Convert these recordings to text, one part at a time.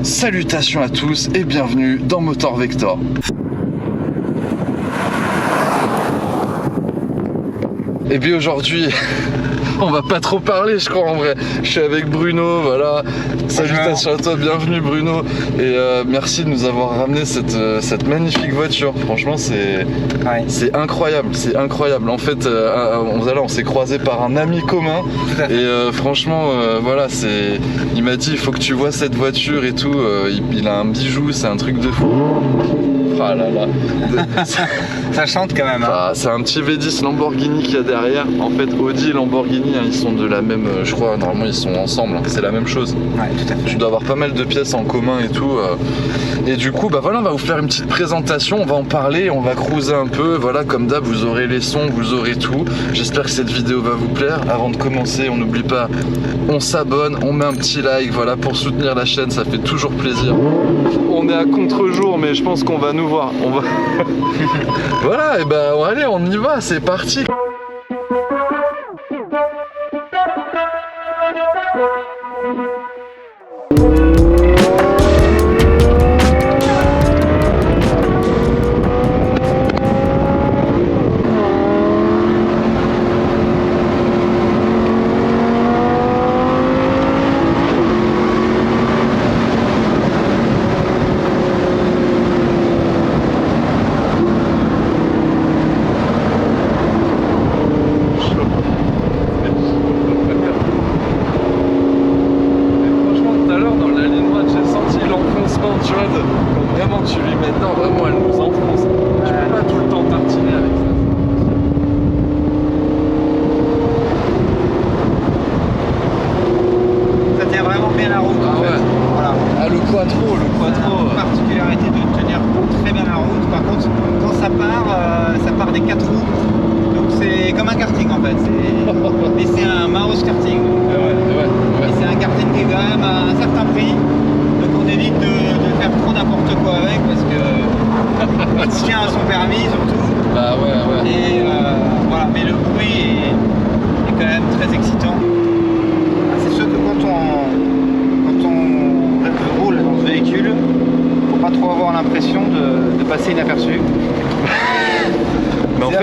Salutations à tous et bienvenue dans Motor Vector. Et bien aujourd'hui, on va pas trop parler je crois en vrai. Je suis avec Bruno, voilà. Salutations à toi, bienvenue Bruno. Et merci de nous avoir ramené cette magnifique voiture. Franchement c'est incroyable, c'est incroyable. En fait on s'est croisé par un ami commun. Et franchement voilà, il m'a dit il faut que tu vois cette voiture et tout. Il a un bijou, c'est un truc de fou. Ah là là. Ça chante quand même. Hein. C'est un petit V10 Lamborghini qu'il y a derrière. En fait, Audi et Lamborghini, ils sont de la même. Je crois, normalement, ils sont ensemble. C'est la même chose. Ouais, tout à fait. Tu dois avoir pas mal de pièces en commun et tout. Et du coup, bah voilà, on va vous faire une petite présentation. On va en parler, on va cruiser un peu. Voilà, comme d'hab, vous aurez les sons, vous aurez tout. J'espère que cette vidéo va vous plaire. Avant de commencer, on n'oublie pas, on s'abonne, on met un petit like. Voilà, pour soutenir la chaîne, ça fait toujours plaisir. On est à contre-jour, mais je pense qu'on va nous voir. On va. Voilà, et ben allez, on y va, c'est parti.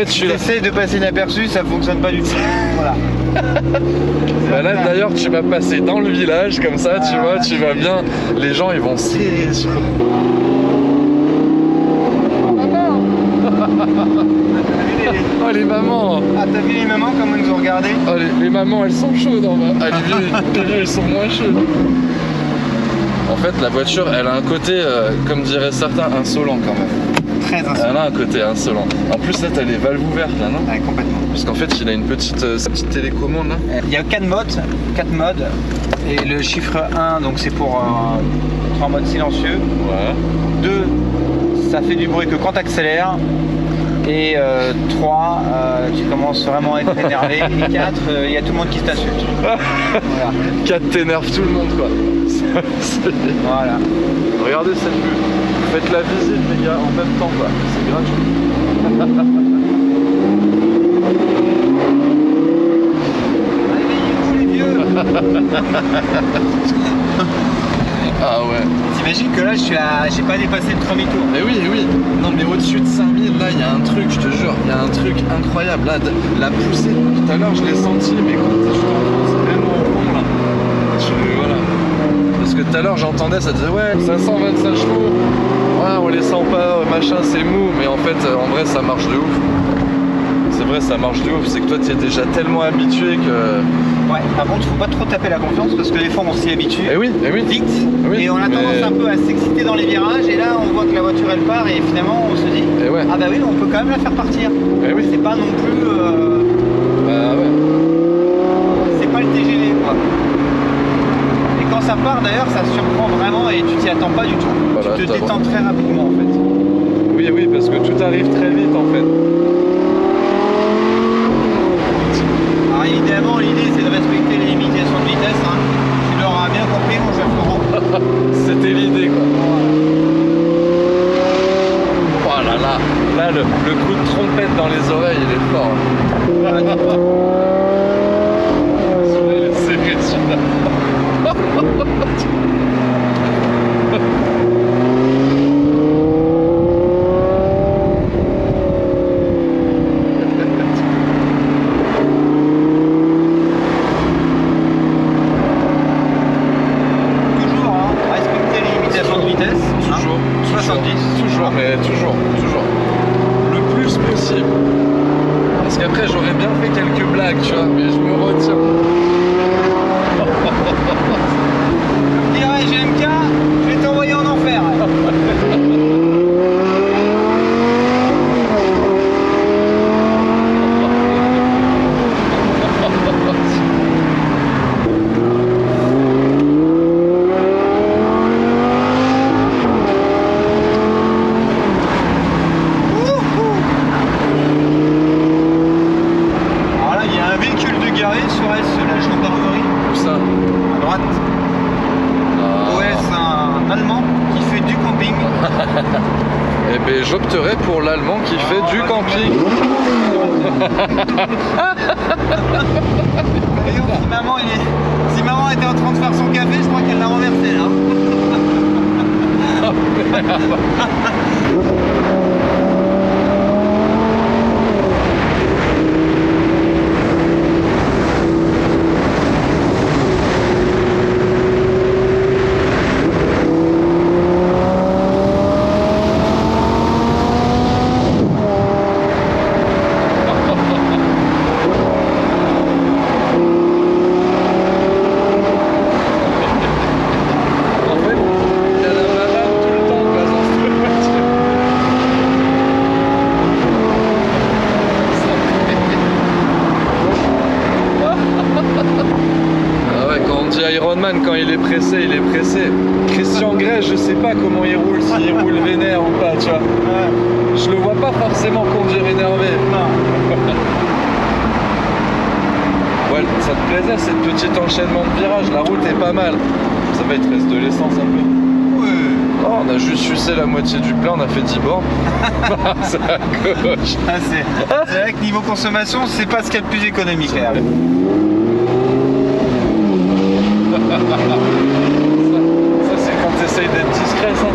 Si tu essaies de passer inaperçu, ça fonctionne pas du tout. Voilà. Bah là d'ailleurs tu vas passer dans le village comme ça, tu vois, tu vas bien. Les gens ils vont serrer sur. Oh les mamans. Ah t'as vu les mamans comment elles nous ont regardé? Oh les mamans elles sont chaudes en bas. Ah, les vieux ils sont moins chauds. En fait la voiture elle a un côté, comme diraient certains, insolent quand même. Très insolent. Elle a un côté insolent. En plus là t'as les valves ouvertes là non? Ouais complètement. Parce qu'en fait il a une petite, sa petite télécommande là. Il y a 4 modes. Et le chiffre 1 donc c'est pour en mode silencieux. Ouais. 2 ça fait du bruit que quand tu accélères. Et 3 tu commences vraiment à être énervé. Et 4 il y a tout le monde qui t'insulte. Voilà. 4 t'énerve tout le monde quoi. Voilà. Regardez cette vue. Faites la visite les gars en même temps quoi. C'est gratuit. Réveillez-vous les vieux. Ah ouais. T'imagines que là j'ai pas dépassé le premier tour. Mais oui, oui. Non mais au-dessus de 5000 là il y a un truc, je te jure, il y a un truc incroyable. Là, la poussée, tout à l'heure je l'ai senti, mais quand je suis vraiment au fond là. Voilà. Parce que tout à l'heure j'entendais, ça disait ouais 525 chevaux. Ouais on les sent pas, machin c'est mou, mais en fait en vrai ça marche de ouf. C'est vrai ça marche de ouf, c'est que toi tu es déjà tellement habitué que. Ouais, par contre, faut pas trop taper la confiance parce que des fois on s'y habitue vite et on a tendance un peu à s'exciter dans les virages et là on voit que la voiture elle part et finalement on se dit ah bah oui on peut quand même la faire partir. C'est pas non plus bah ouais. C'est pas le TGV quoi. Et quand ça part d'ailleurs ça surprend vraiment et tu t'y attends pas du tout. Voilà, tu te détends très rapidement en fait. Oui parce que tout arrive très vite en fait. Évidemment, l'idée c'est de respecter les limitations de vitesse. Hein. Tu l'auras bien compris, mon cher Florent. C'était l'idée quoi. Oh là là, là le coup de trompette dans les oreilles il est fort. Il est serré celui-là. limitation de vitesse. Toujours. 70. Toujours, mais toujours. Le plus possible. Parce qu'après, j'aurais bien fait quelques blagues, tu vois, mais je me retiens. Comme dirait GMK, je vais t'envoyer en enfer. Eh bien, j'opterais pour l'allemand qui fait du camping. Si maman était en train de faire son café, je crois qu'elle l'a renversé là. Quand il est pressé, il est pressé. Christian Grey, je sais pas comment il roule, s'il roule vénère ou pas, tu vois. Ouais. Je le vois pas forcément conduire énervé. Non. Ouais, ça te plaisait cette petite enchaînement de virages, la route est pas mal. Ça va être reste de l'essence un peu. Ouais. Oh, on a juste sucé la moitié du plein, on a fait 10 bornes. C'est à gauche. C'est vrai que niveau consommation, c'est pas ce qu'il y a de plus économique. Ça c'est quand tu essayes d'être discret, ça.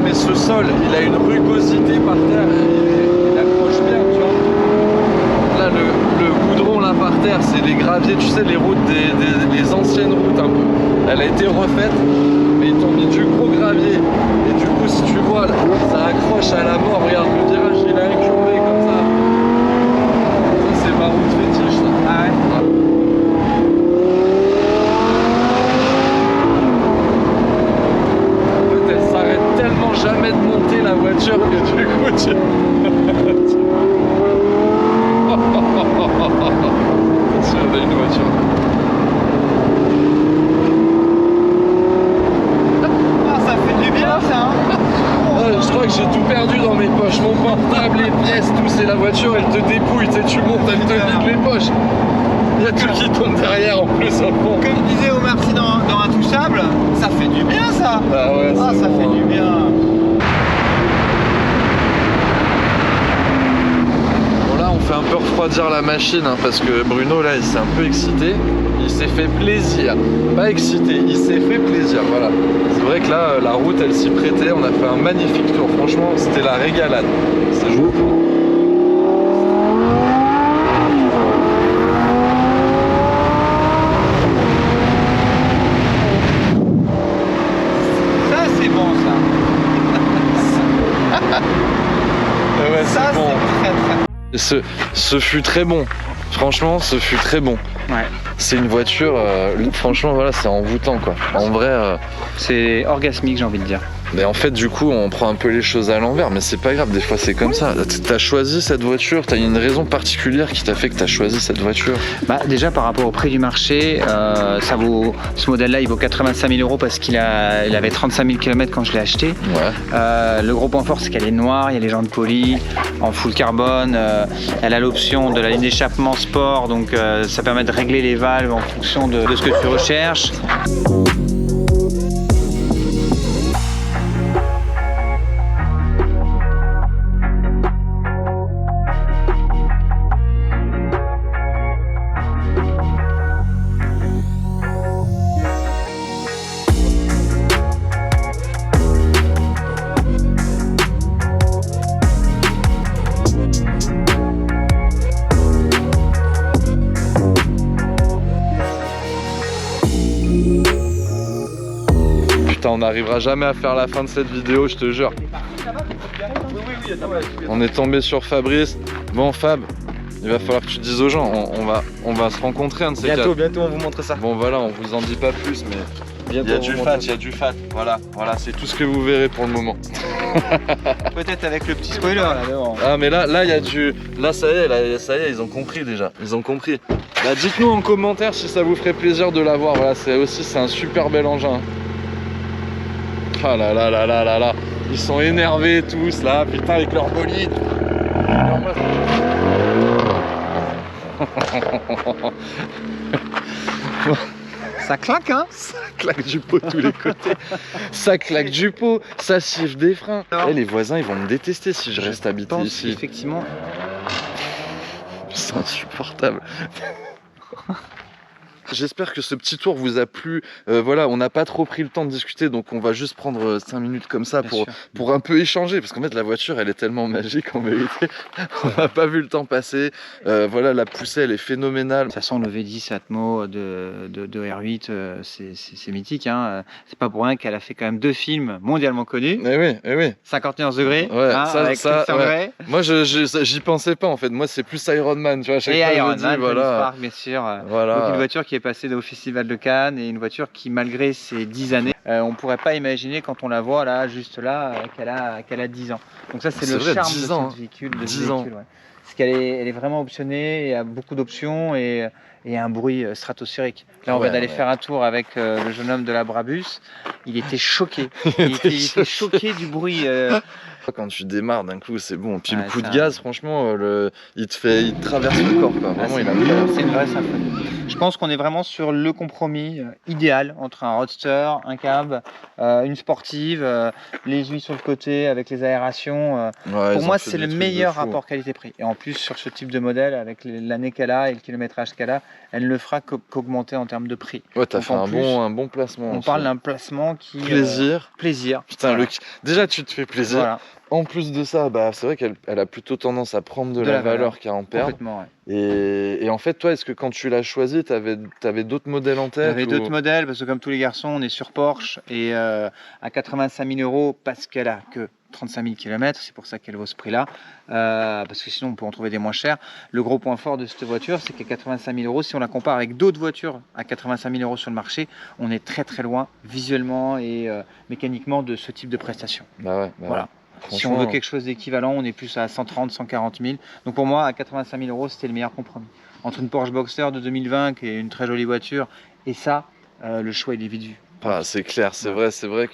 Mais ce sol, il a une rugosité par terre, il accroche bien, tu vois. Là, le goudron là par terre, c'est les graviers, tu sais, les routes les anciennes routes un peu. Elle a été refaite, mais ils t'ont mis du gros gravier. Et du coup, si tu vois, là, ça accroche à la mort. Regarde, le virage, il a incurvé comme ça. Ça, c'est ma route fétiche, ça. Ah ouais. Jamais de monter la voiture que du coup tu... Si on a une voiture. Ah, ça fait du bien ça hein. Je crois que j'ai tout perdu dans mes poches. Mon portable, les pièces, tout, c'est la voiture, elle te dépouille, tu sais, tu montes, elle te vide les poches. Il y a tout qui tombe derrière en plus au fond. Comme disait Omar Sy dans Intouchable, ça fait du bien ça. Ah ouais, ça bon, fait du bien. Bon là on fait un peu refroidir la machine hein, parce que Bruno là il s'est un peu excité. Il s'est fait plaisir. Pas excité, il s'est fait plaisir, voilà. C'est vrai que là la route elle s'y prêtait, on a fait un magnifique tour. Franchement c'était la régalade. C'est joué. Ouais, c'est bon. Ce fut très bon. Franchement, ce fut très bon. Ouais. C'est une voiture, franchement, voilà, c'est envoûtant quoi. En vrai. C'est orgasmique, j'ai envie de dire. Mais en fait, du coup, on prend un peu les choses à l'envers, mais c'est pas grave, des fois c'est comme ça. T'as choisi cette voiture, t'as une raison particulière qui t'a fait que t'as choisi cette voiture? Déjà par rapport au prix du marché, ce modèle-là il vaut 85 000 € parce qu'il avait 35 000 km quand je l'ai acheté. Ouais. Le gros point fort c'est qu'elle est noire, il y a les jantes polies, en full carbone, elle a l'option de la ligne d'échappement sport, donc ça permet de régler les valves en fonction de ce que tu recherches. On n'arrivera jamais à faire la fin de cette vidéo, je te jure. On est tombé sur Fabrice. Bon Fab, il va falloir que tu dises aux gens, on va se rencontrer un de ces quatre. Bientôt on vous montre ça. Bon voilà, on vous en dit pas plus, mais bientôt il y a du fat, voilà, c'est tout ce que vous verrez pour le moment. Peut-être avec le petit spoiler là devant. Ah mais là il y a du... Là ça y est, ils ont compris déjà, ils ont compris. Bah dites-nous en commentaire si ça vous ferait plaisir de l'avoir, voilà, c'est un super bel engin. Ah là là là là là là, ils sont énervés tous là, putain avec leur bolide. Ça claque hein. Ça claque du pot de tous les côtés. Ça claque du pot, ça siffle des freins. Les voisins ils vont me détester si je reste habité ici. Effectivement. C'est insupportable. J'espère que ce petit tour vous a plu. Voilà, on n'a pas trop pris le temps de discuter, donc on va juste prendre 5 minutes comme ça pour un peu échanger, parce qu'en fait la voiture elle est tellement magique en vérité. On n'a pas vu le temps passer. Voilà, la poussée elle est phénoménale. De toute façon le V10 Atmo de R8 c'est mythique, hein. C'est pas pour rien qu'elle a fait quand même 2 films mondialement connus. Eh oui. 51 degrés, ouais, hein, avec ça ouais. Moi j'y pensais pas en fait, moi c'est plus Iron Man, tu vois. Et Iron Man, voilà. Bien sûr. Voilà. Donc une voiture qui est passée au Festival de Cannes et une voiture qui malgré ses 10 années, on pourrait pas imaginer quand on la voit là, juste là, qu'elle a 10 ans. Donc ça c'est le charme de ce véhicule. Ouais. Parce qu'elle est vraiment optionnée, il y a beaucoup d'options et un bruit stratosphérique. Là on vient d'aller faire un tour avec le jeune homme de la Brabus, il était choqué. Il était choqué du bruit. Quand tu démarres d'un coup c'est bon, puis le coup de gaz franchement il te traverse le corps quoi. Vraiment c'est une vraie symphonie. Je pense qu'on est vraiment sur le compromis idéal entre un roadster, un cab, une sportive, les huiles sur le côté avec les aérations. Pour moi c'est le meilleur rapport qualité-prix. Et en plus sur ce type de modèle avec l'année qu'elle a et le kilométrage qu'elle a, elle ne le fera qu'augmenter en termes de prix. Ouais, t'as fait un bon placement. On parle d'un placement qui... Plaisir. Putain, voilà. Déjà tu te fais plaisir. Voilà. En plus de ça, c'est vrai qu'elle a plutôt tendance à prendre de la valeur qu'à en perdre. Complètement, ouais. Et en fait, toi, est-ce que quand tu l'as choisi, t'avais d'autres modèles en tête? J'avais d'autres modèles, parce que comme tous les garçons, on est sur Porsche, et à 85 000 €, parce qu'elle a que 35 000 km, c'est pour ça qu'elle vaut ce prix-là, parce que sinon on peut en trouver des moins chers. Le gros point fort de cette voiture, c'est qu'à 85 000 €, si on la compare avec d'autres voitures à 85 000 € sur le marché, on est très très loin visuellement et mécaniquement de ce type de prestation. Voilà. Ouais. Si on veut quelque chose d'équivalent, on est plus à 130 140 000. Donc pour moi, à 85 000 €, c'était le meilleur compromis. Entre une Porsche Boxster de 2020, qui est une très jolie voiture, et ça, le choix il est vite vu. C'est clair, c'est vrai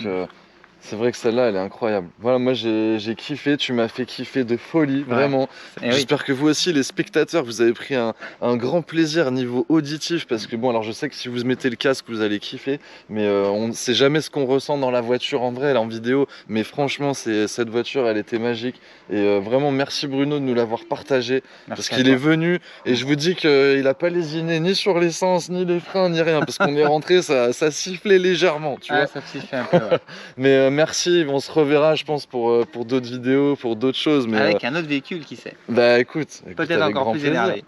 que celle-là elle est incroyable. Voilà, moi j'ai kiffé, tu m'as fait kiffer de folie, vraiment. J'espère que vous aussi les spectateurs, vous avez pris un grand plaisir niveau auditif, parce que bon, alors je sais que si vous mettez le casque vous allez kiffer, mais on ne sait jamais ce qu'on ressent dans la voiture en vrai, en vidéo, mais franchement cette voiture elle était magique, et vraiment merci Bruno de nous l'avoir partagé, parce qu'il est venu, et je vous dis qu'il n'a pas lésiné ni sur l'essence, ni les freins, ni rien, parce qu'on est rentré, ça sifflait légèrement, tu vois. Ça sifflait un peu, ouais. Mais merci, on se reverra je pense pour d'autres vidéos, pour d'autres choses. Mais avec un autre véhicule, qui sait. Écoute peut-être encore plus énervé.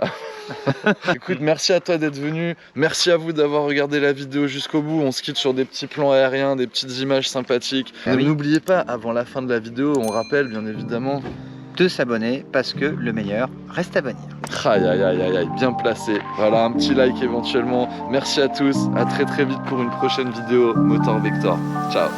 Écoute, merci à toi d'être venu, merci à vous d'avoir regardé la vidéo jusqu'au bout. On se quitte sur des petits plans aériens, des petites images sympathiques. N'oubliez pas, avant la fin de la vidéo, on rappelle bien évidemment de s'abonner, parce que le meilleur reste à venir. Aïe, bien placé. Voilà, un petit like éventuellement. Merci à tous, à très vite pour une prochaine vidéo Motor Vector. Ciao.